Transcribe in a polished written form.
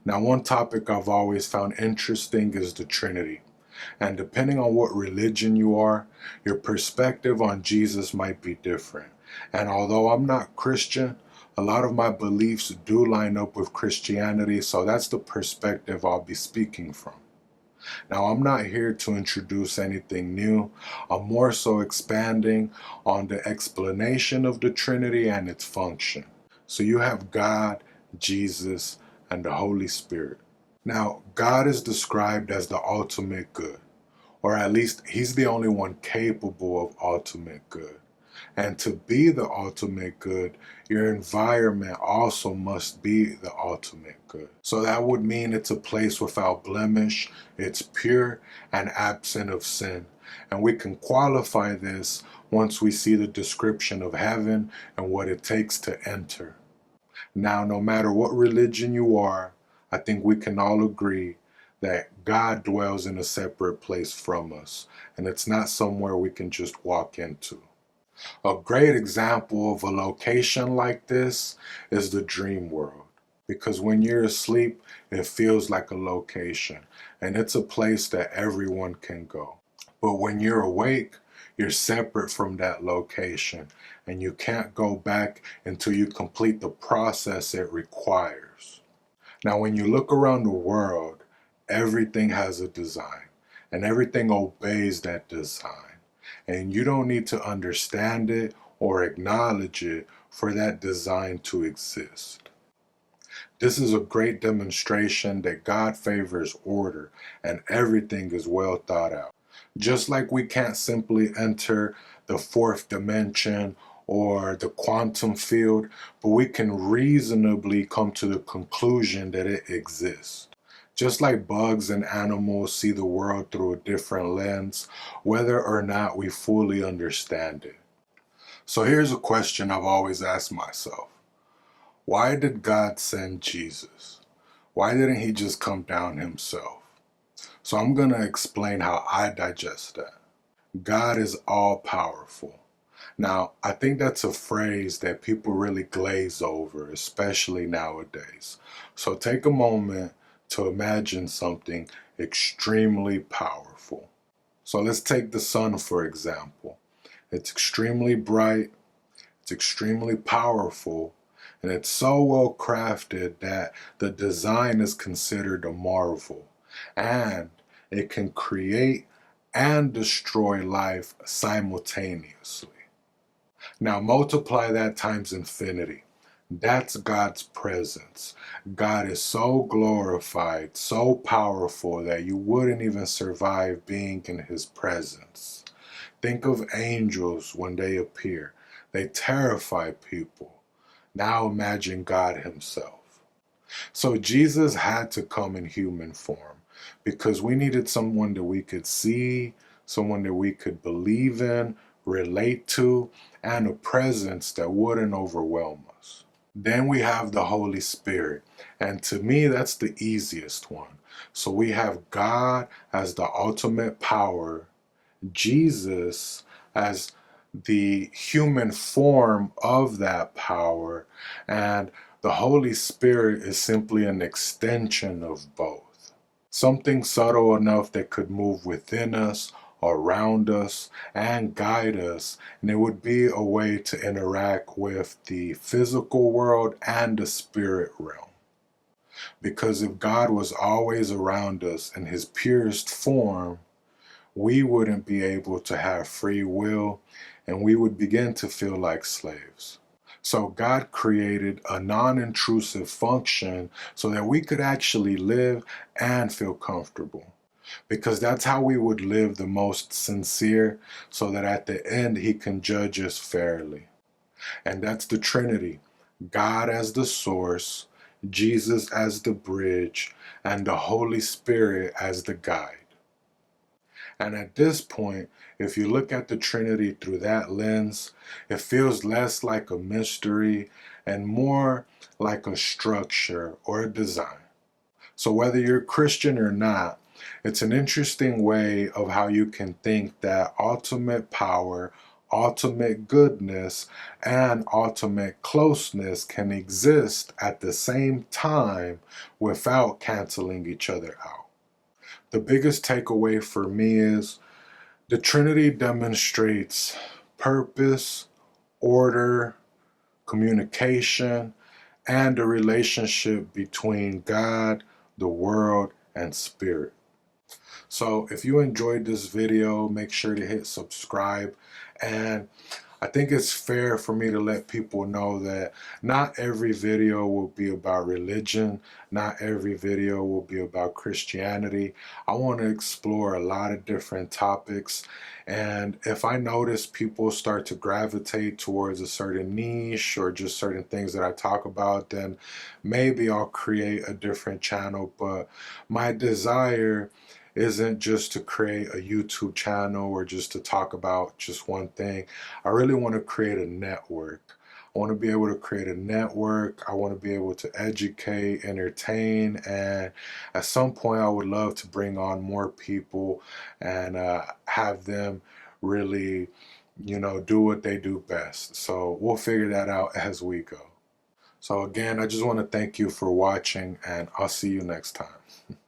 Now, one topic I've always found interesting is the Trinity. And depending on what religion you are, your perspective on Jesus might be different. And although I'm not Christian, a lot of my beliefs do line up with Christianity, so that's the perspective I'll be speaking from. Now, I'm not here to introduce anything new. I'm more so expanding on the explanation of the Trinity and its function. So you have God, Jesus, and the Holy Spirit. Now, God is described as the ultimate good, or at least He's the only one capable of ultimate good. And to be the ultimate good, your environment also must be the ultimate good. So that would mean it's a place without blemish, it's pure and absent of sin. And we can qualify this once we see the description of heaven and what it takes to enter. Now, no matter what religion you are, I think we can all agree that God dwells in a separate place from us, and it's not somewhere we can just walk into. A great example of a location like this is the dream world, because when you're asleep, it feels like a location, and it's a place that everyone can go. But when you're awake, you're separate from that location, and you can't go back until you complete the process it requires. Now, when you look around the world, everything has a design, and everything obeys that design. And you don't need to understand it or acknowledge it for that design to exist. This is a great demonstration that God favors order and everything is well thought out. Just like we can't simply enter the fourth dimension or the quantum field, but we can reasonably come to the conclusion that it exists. Just like bugs and animals see the world through a different lens, whether or not we fully understand it. So here's a question I've always asked myself. Why did God send Jesus? Why didn't He just come down Himself? So I'm going to explain how I digest that. God is all powerful. Now, I think that's a phrase that people really glaze over, especially nowadays. So take a moment to imagine something extremely powerful. So let's take the sun, for example. It's extremely bright, it's extremely powerful, and it's so well crafted that the design is considered a marvel. And it can create and destroy life simultaneously. Now multiply that times infinity. That's God's presence. God is so glorified, so powerful that you wouldn't even survive being in His presence. Think of angels when they appear. They terrify people. Now imagine God Himself. So Jesus had to come in human form because we needed someone that we could see, someone that we could believe in, relate to, and a presence that wouldn't overwhelm us. Then we have the Holy Spirit, and to me that's the easiest one. So we have God as the ultimate power, Jesus as the human form of that power, and the Holy Spirit is simply an extension of both. Something subtle enough that could move within us, around us, and guide us, and it would be a way to interact with the physical world and the spirit realm. Because if God was always around us in His purest form, we wouldn't be able to have free will, and we would begin to feel like slaves. So God created a non-intrusive function so that we could actually live and feel comfortable. Because that's how we would live the most sincere, so that at the end He can judge us fairly. And that's the Trinity. God as the source, Jesus as the bridge, and the Holy Spirit as the guide. And at this point, if you look at the Trinity through that lens, it feels less like a mystery and more like a structure or a design. So whether you're Christian or not, it's an interesting way of how you can think that ultimate power, ultimate goodness and ultimate closeness can exist at the same time without canceling each other out. The biggest takeaway for me is the Trinity demonstrates purpose, order, communication, and the relationship between God, the world, and spirit. So if you enjoyed this video, make sure to hit subscribe. And I think it's fair for me to let people know that not every video will be about religion. Not every video will be about Christianity. I want to explore a lot of different topics. And if I notice people start to gravitate towards a certain niche or just certain things that I talk about, then maybe I'll create a different channel. But my desire isn't just to create a YouTube channel or just to talk about just one thing. I really want to create a network. I want to be able to create a network. I want to be able to educate, entertain, and at some point I would love to bring on more people and have them really, do what they do best. So we'll figure that out as we go. So again, I just want to thank you for watching, and I'll see you next time.